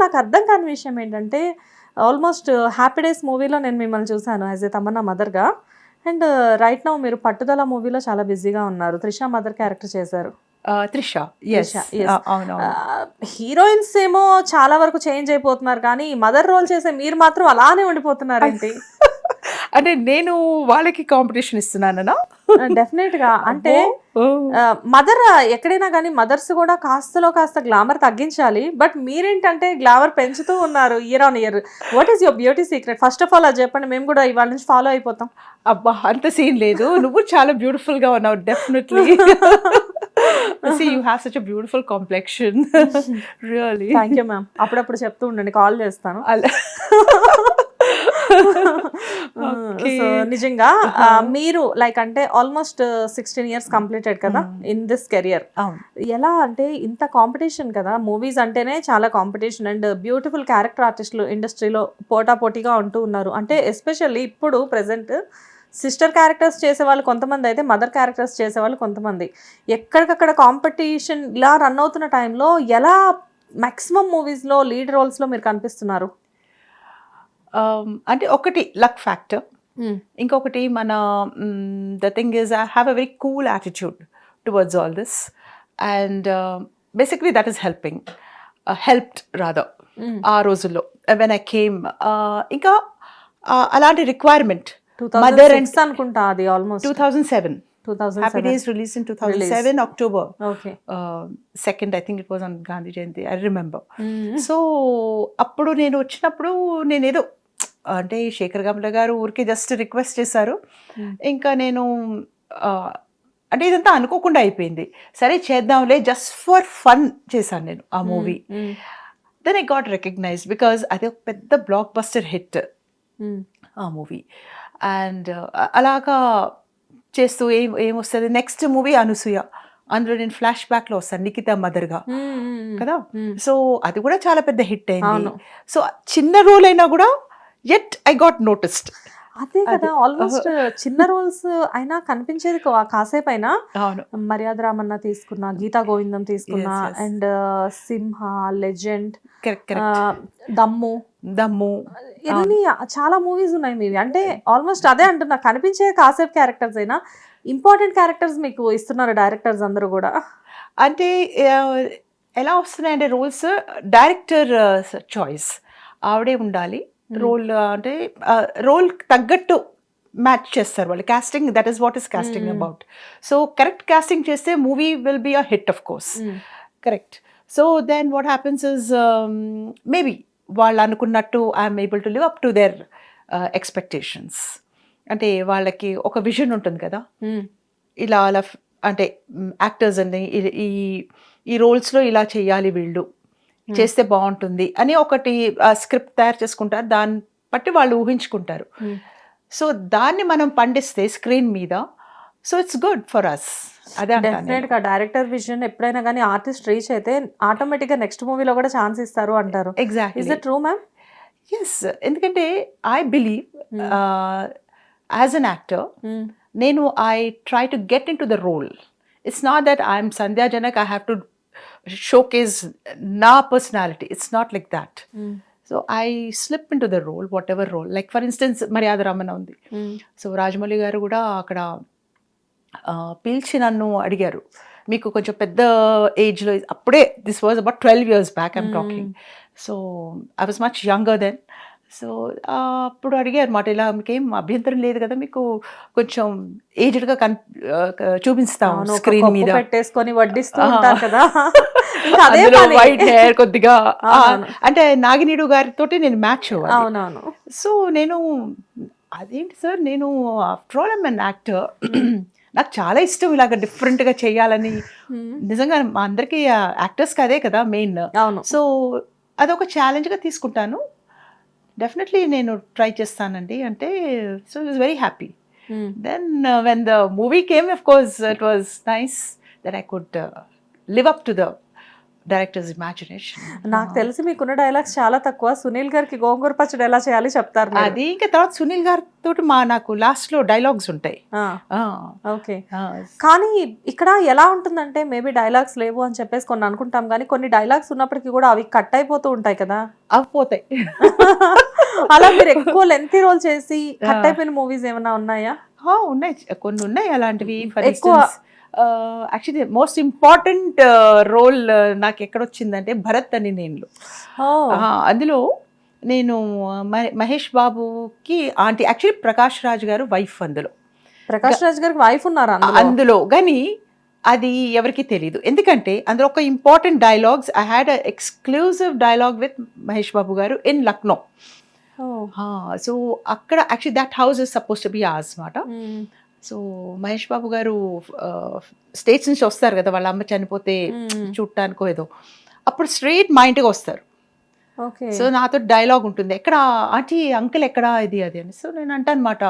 నాకు అర్థం కాని విషయం ఏంటంటే ఆల్మోస్ట్ హ్యాపీ డేస్ మూవీలో నేను మిమ్మల్ని చూశాను యాజ్ ఏ తమన్నా మదర్గా. అండ్ రైట్ నౌ మీరు పట్టుదల మూవీలో చాలా బిజీగా ఉన్నారు, త్రిష మదర్ క్యారెక్టర్ చేశారు. త్రిష, ఎస్, అవును. హీరోయిన్స్ ఏమో చాలా వరకు చేంజ్ అయిపోతున్నారు కానీ మదర్ రోల్ చేసే మీరు మాత్రం అలానే ఉండిపోతున్నారు ఏంటి? అంటే నేను వాళ్ళకి కాంపిటీషన్ ఇస్తున్నానా? డెఫినెట్ గా. అంటే మదర్ ఎక్కడైనా కానీ మదర్స్ కూడా కాస్త గ్లామర్ తగ్గించాలి, బట్ మీరేంటంటే గ్లామర్ పెంచుతూ ఉన్నారు year on year. What is your beauty secret? First of all అది చెప్పండి, మేము కూడా ఇవాళ నుంచి ఫాలో అయిపోతాం. అబ్బా, అంత సీన్ లేదు, నువ్వు చాలా బ్యూటిఫుల్ గా ఉన్నావు definitely. See, you have such a beautiful complexion. Really. Thank you ma'am. అప్పుడప్పుడు చెప్తూ ఉండండి, కాల్ చేస్తాను. సో నిజంగా మీరు లైక్ అంటే ఆల్మోస్ట్ 16 years కంప్లీటెడ్ కదా ఇన్ దిస్ కెరియర్. ఎలా అంటే ఇంత కాంపిటీషన్ కదా, మూవీస్ అంటేనే చాలా కాంపిటీషన్ అండ్ బ్యూటిఫుల్ క్యారెక్టర్ ఆర్టిస్టులు ఇండస్ట్రీలో పోటాపోటీగా ఉంటూ ఉన్నారు. అంటే ఎస్పెషల్లీ ఇప్పుడు ప్రెసెంట్ సిస్టర్ క్యారెక్టర్స్ చేసేవాళ్ళు కొంతమంది, అయితే మదర్ క్యారెక్టర్స్ చేసేవాళ్ళు కొంతమంది. ఎక్కడికక్కడ కాంపిటీషన్ ఇలా రన్ అవుతున్న టైంలో ఎలా మ్యాక్సిమం మూవీస్లో లీడ్ రోల్స్లో మీరు కనిపిస్తున్నారు? అంటే ఒకటి లక్ ఫ్యాక్టర్, ఇంకొకటి మన the thing is I have a very cool attitude towards all this and basically that is helped rather ఆ రోజుల్లో వెన్ ఐ కేమ్. ఇంకా అలాంటి రిక్వైర్మెంట్ మదర్ అనుకుంటా, అది almost 2007. Happy Days released in 2007 October. Okay. 2nd, I think it was on Gandhi Jayanti, I remember. So అప్పుడు నేను వచ్చినప్పుడు నేనేదో అంటే శేఖర్ గమ్ల గారు ఊరికే జస్ట్ రిక్వెస్ట్ చేశారు. ఇంకా నేను అంటే ఇదంతా అనుకోకుండా అయిపోయింది. సరే చేద్దాంలే, జస్ట్ ఫర్ ఫన్ చేశాను నేను ఆ movie. Then I got recognised because అది ఒక పెద్ద బ్లాక్ బస్టర్ హిట్ ఆ మూవీ. అండ్ అలాగా చేస్తూ ఏమొస్తుంది, నెక్స్ట్ మూవీ అనసూయ, అందులో నేను ఫ్లాష్ బ్యాక్లో వస్తాను నిఖిత మదర్గా కదా. సో అది కూడా చాలా పెద్ద హిట్ అయింది. సో చిన్న రోల్ అయినా కూడా యెట్ ఐ గాట్ నోటిస్డ్. అదే కదా, ఆల్మోస్ట్ చిన్న రోల్స్ అయినా కనిపించేది కాసేపు అయినా. మర్యాద రామన్న తీసుకున్నా, గీతా గోవిందం తీసుకున్నా, అండ్ సింహ, లెజెండ్, దమ్ము, ఇవన్నీ చాలా మూవీస్ ఉన్నాయి మీవి. అంటే ఆల్మోస్ట్ అదే అంటున్నా, కనిపించే కాసేపు క్యారెక్టర్స్ అయినా ఇంపార్టెంట్ క్యారెక్టర్స్ మీకు ఇస్తున్నారు డైరెక్టర్స్ అందరూ కూడా. అంటే ఎలా వస్తున్నాయంటే రోల్స్ డైరెక్టర్ చాయిస్, ఆవిడే ఉండాలి రోల్, అంటే రోల్ తగ్గట్టు మ్యాచ్ చేస్తారు వాళ్ళు. Casting, that is what is casting about. So correct casting చేస్తే movie will be a hit of course. Correct. So then what happens is maybe వాళ్ళు అనుకున్నట్టు I'm able to live up to their expectations. అంటే వాళ్ళకి ఒక vision ఉంటుంది కదా, ఇలా అలా అంటే యాక్టర్స్ అని ఈ రోల్స్లో ఇలా చేయాలి, వీళ్ళు చేస్తే బాగుంటుంది అని ఒకటి స్క్రిప్ట్ తయారు చేసుకుంటారు, దాన్ని బట్టి వాళ్ళు ఊహించుకుంటారు. సో దాన్ని మనం పండిస్తే స్క్రీన్ మీద, so it's good for us. అదే డెఫినెట్గా డైరెక్టర్ విజన్ ఎప్పుడైనా కానీ ఆర్టిస్ట్ రీచ్ అయితే ఆటోమేటిక్గా నెక్స్ట్ మూవీలో కూడా ఛాన్స్ ఇస్తారు అంటారు. Exactly. Is it true ma'am? Yes, ఎందుకంటే I believe as an actor నేను I try to get into the role. It's not that I'm Sandhya Janak, I have to showcase na personality. It's not like that. So I slip into the role, whatever role. Like for instance, Maryada Ramana undi. So Rajamouli garu kuda akkada pilchi nannu adigaru, meeku koncham pedda age lo, appude this was about 12 years back I'm talking. So I was much younger then. So అప్పుడు అడిగారు మాట, ఇలా మీకేం అభ్యంతరం లేదు కదా, మీకు కొంచెం ఏజ్డ్గా చూపిస్తాం స్క్రీన్ మీద పెట్టేసుకొని వడ్డిస్తూ ఉంటారు కదా, వైట్ హెయిర్ కొద్దిగా. అంటే నాగినీడు గారితో నేను మ్యాచ్ అవ్వాలి. అవునవును. సో నేను అదేంటి సార్, నేను after all I'm an actor, నాకు చాలా ఇష్టం ఇలాగ డిఫరెంట్గా చేయాలని. నిజంగా మా అందరికీ యాక్టర్స్కి అదే కదా మెయిన్. సో అదొక ఛాలెంజ్గా తీసుకుంటాను. డెఫినెట్లీ నేను ట్రై చేస్తానండి అంటే. So it was very happy. Then when the movie came, of course it was nice that I could live up to the director's imagination. నాకు తెలిసి మీకున్న డైలాగ్స్ చాలా తక్కువ. సునీల్ గారికి గోంగూర పచ్చడి ఎలా చేయాలి చెప్తారు మీరు. అది ఇంకా తర్వాత సునీల్ గారితో నాకు లాస్ట్ లో డైలాగ్స్ ఉంటాయి. ఓకే, కానీ ఇక్కడ ఎలా ఉంటుందంటే మేబీ డైలాగ్స్ లేవు అని చెప్పేసి కొన్ని అనుకుంటాం, కానీ కొన్ని డైలాగ్స్ ఉన్నప్పటికీ కూడా అవి కట్ అయిపోతూ ఉంటాయి కదా. అవి పోతాయి. అలా మీరు ఎక్కువ లెంతీ రోల్ చేసి కట్ అయిపోయిన మూవీస్ ఏమైనా ఉన్నాయా? ఉన్నాయి, కొన్ని ఉన్నాయి అలాంటివి. ఎక్కువ యాక్చువల్లీ మోస్ట్ ఇంపార్టెంట్ రోల్ నాకు ఎక్కడొచ్చిందంటే భరత్ అని నేను. అందులో నేను మహేష్ బాబుకి ఆంటీ, యాక్చువల్లీ ప్రకాష్ రాజ్ గారు వైఫ్. అందులో ప్రకాష్ రాజ్ గారికి వైఫ్ ఉన్నారా అందులో? కానీ అది ఎవరికి తెలీదు, ఎందుకంటే అందులో ఒక important dialogues. I had exclusive dialogue with Mahesh Babu garu in Lucknow. So అక్కడ actually that house is suppose to be ours మాట. సో మహేష్ బాబు గారు స్టేట్స్ నుంచి వస్తారు కదా, వాళ్ళ అమ్మ చనిపోతే చూడటానికో ఏదో, అప్పుడు స్ట్రైట్ మా ఇంటికి వస్తారు. సో నాతో డైలాగ్ ఉంటుంది, ఎక్కడ ఆంటీ అంకుల్ ఎక్కడా ఇది అది అని. సో నేను అంటాను అనమాట,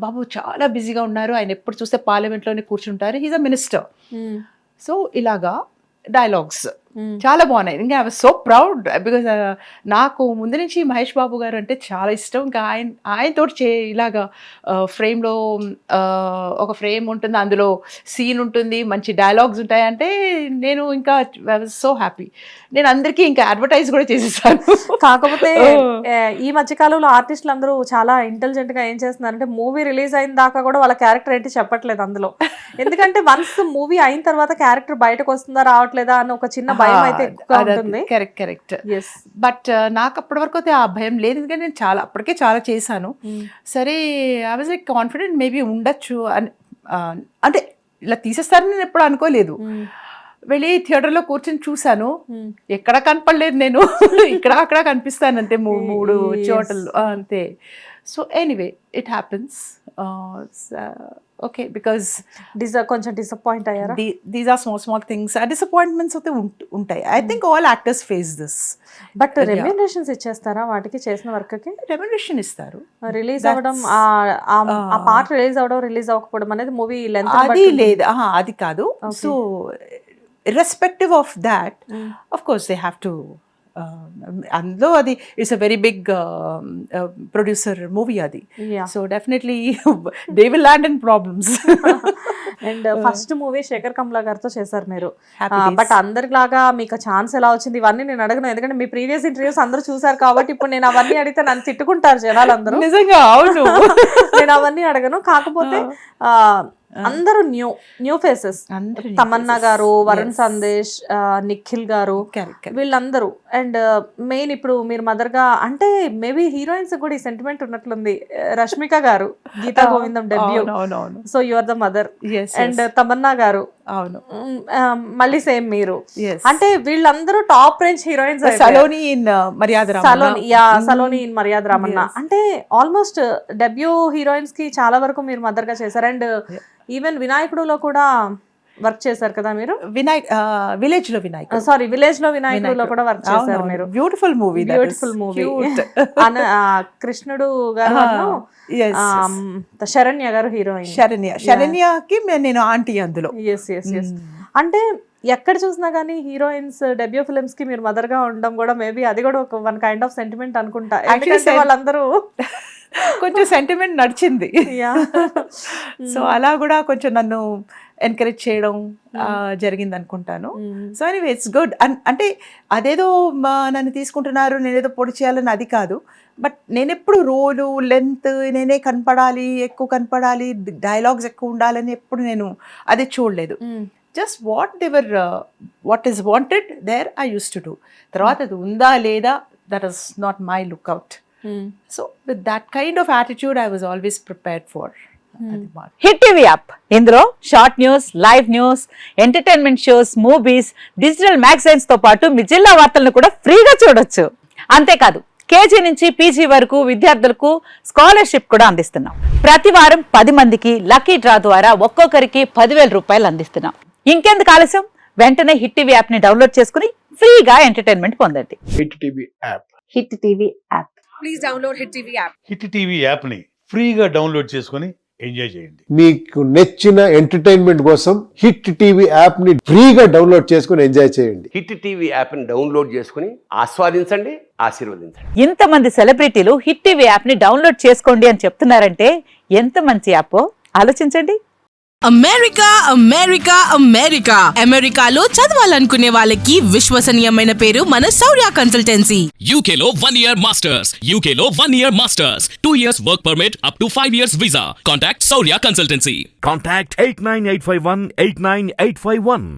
బాబు చాలా బిజీగా ఉన్నారు, ఆయన ఎప్పుడు చూస్తే పార్లమెంట్లోనే కూర్చుంటారు, హీజ్ అ మినిస్టర్. సో ఇలాగా డైలాగ్స్ చాలా బాగున్నాయి. ఇంకా I was so proud because నాకు ముందు నుంచి మహేష్ బాబు గారు అంటే చాలా ఇష్టం. ఇంకా ఆయనతో ఇలాగా ఫ్రేమ్లో ఒక ఫ్రేమ్ ఉంటుంది, అందులో సీన్ ఉంటుంది, మంచి డైలాగ్స్ ఉంటాయి అంటే నేను ఇంకా ఐ వాజ్ సో హ్యాపీ. నేను అందరికీ ఇంకా అడ్వర్టైజ్ కూడా చేసేసాను. కాకపోతే ఈ మధ్యకాలంలో ఆర్టిస్టులు అందరూ చాలా ఇంటెలిజెంట్ గా ఏం చేస్తున్నారంటే మూవీ రిలీజ్ అయిన దాకా కూడా వాళ్ళ క్యారెక్టర్ ఏంటి చెప్పట్లేదు అందులో. ఎందుకంటే వన్స్ మూవీ అయిన తర్వాత క్యారెక్టర్ బయటకు వస్తుందా రావట్లేదా అని ఒక చిన్న భయం అయితే ఎక్కువగా ఉంటుంది. కరెక్ట్. బట్ నాకు అప్పటి వరకు అయితే ఆ భయం లేదు, ఎందుకంటే నేను అప్పటికే చాలా చేశాను. సరే I was like confident maybe ఉండొచ్చు అని. అంటే ఇలా తీసేస్తారని నేను ఎప్పుడు అనుకోలేదు. వెళ్ళి థియేటర్లో కూర్చొని చూసాను, ఎక్కడ కనపడలేదు నేను. ఇక్కడ అక్కడ కనిపిస్తాను అంతే, 3 చోటలు అంతే. So anyway it happens. Okay, because కొంచెం డిసప్పాయింట్ అయ్యారా? These are small things. ఆ డిసప్పాయింట్మెంట్స్ అయితే ఉంటాయి. I think all actors face this. But remunerations ఇచ్చేస్తారా వాటికి, చేసిన వర్క్ కి? రెమ్యూనరేషన్ ఇస్తారు. రిలీజ్ అవ్వడం, ఆ పార్ట్ రిలీజ్ అవ్వడం రిలీజ్ అవ్వకపోవడం అనేది మూవీ లెంత్ అది లేదు, అది కాదు. So irrespective of that, of course they have to అందులో అది it's a very big producer movie అది. So definitely they will land in problems. And first movie Sekhar Kammula గారితో చేశారు మీరు. బట్ అందరిలాగా మీకు ఛాన్స్ ఎలా వచ్చింది ఇవన్నీ నేను అడగను, ఎందుకంటే మీ ప్రీవియస్ ఇంటర్వ్యూస్ అందరూ చూసారు కాబట్టి. ఇప్పుడు నేను అవన్నీ అడిగితే నన్ను తిట్టుకుంటారు జనాలు అందరూ. నిజంగా అవును. నేను అవన్నీ అడగను. కాకపోతే అందరూ న్యూ ఫేసెస్, తమన్నా గారు, వరుణ్ సందేశ్, నిఖిల్ గారు, వీళ్ళందరూ. అండ్ మెయిన్ ఇప్పుడు మీరు మదర్ గా అంటే మేబీ హీరోయిన్స్ కూడా ఈ సెంటిమెంట్ ఉన్నట్లుంది. Rashmika garu Geetha Govindam debut, so you are the mother. And Tamannaah garu అవును, మళ్ళీ సేమ్ మీరు. అంటే వీళ్ళందరూ top range heroines. Saloni in Maryada Ramanna అంటే ఆల్మోస్ట్ డెబ్యూ హీరోయిన్స్ కి చాలా వరకు మీరు మదర్ గా చేశారు. అండ్ ఈవెన్ వినాయకుడులో కూడా వర్క్ చేశారు కదా మీరు. విలేజ్ లో వినాయకుడులో కూడా వర్క్ చేశారు మీరు. Beautiful movie. కృష్ణుడు గారు, శరణ్య గారు హీరోయిన్. శరణ్యకి నేను ఆంటీ అందులో. అంటే ఎక్కడ చూసినా కానీ హీరోయిన్స్ డెబ్యూ ఫిల్మ్స్ కి మీరు మదర్ గా ఉండడం కూడా మేబీ అది కూడా ఒక వన్ కైండ్ ఆఫ్ సెంటిమెంట్ అనుకుంటా. వాళ్ళందరూ కొంచెం సెంటిమెంట్ నడిచింది. సో అలా కూడా కొంచెం నన్ను ఎంకరేజ్ చేయడం జరిగింది అనుకుంటాను. So anyway it's good. అంటే అదేదో నన్ను తీసుకుంటున్నారు, నేనేదో పొడి చేయాలని అది కాదు. బట్ నేను ఎప్పుడు రోలు లెంత్ నేనే కనపడాలి, ఎక్కువ కనపడాలి, డైలాగ్స్ ఎక్కువ ఉండాలని ఎప్పుడు నేను అది చూడలేదు. Just what is wanted there I use to do. తర్వాత అది ఉందా లేదా, that is not my lookout. So with that kind of attitude I was always prepared for. Hit TV app, ఇందులో short news, live news, entertainment shows, movies, digital magazines తో పాటు మీ జిల్లా వార్తలను కూడా ఫ్రీగా చూడొచ్చు. అంతేకాదు కేజీ నుంచి పీజీ వరకు విద్యార్థులకు స్కాలర్షిప్ కూడా అందిస్తున్నాం. ప్రతి వారం 10 మందికి లక్కీ డ్రా ద్వారా ఒక్కొక్కరికి 10,000 రూపాయలు అందిస్తున్నాం. ఇంకెందుకు ఆలస్యం, వెంటనే హిట్ టీవీ యాప్ ని డౌన్లోడ్ చేసుకుని ఫ్రీగా ఎంటర్టైన్మెంట్ పొందండి. Hit TV app. Hit TV app. Please download hit TV app. Hit TV యాప్ని ఫ్రీగా డౌన్లోడ్ చేసుకొని ఎంజాయ్ చేయండి. మీకు నచ్చిన ఎంటర్టైన్మెంట్ కోసం హిట్ టీవీ యాప్ ని ఫ్రీగా డౌన్లోడ్ చేసుకుని ఎంజాయ్ చేయండి. హిట్ టీవీ యాప్ని డౌన్లోడ్ చేసుకుని ఆస్వాదించండి, ఆశీర్వదించండి. ఇంతమంది సెలబ్రిటీలు హిట్ టీవీ యాప్ ని డౌన్లోడ్ చేసుకోండి అని చెప్తున్నారంటే ఎంత మంచి యాప్ ఆలోచించండి. అమెరికా అమెరికా అమెరికా అమెరికాలో చదవాలనుకునే వాళ్ళకి విశ్వసనీయమైన పేరు మన శౌర్య కన్సల్టెన్సీ. UK లో 1 year masters. UK లో 1 year masters. 2 years work permit up to 5 years visa. Contact Saurya Consultancy. Contact 89851 89851.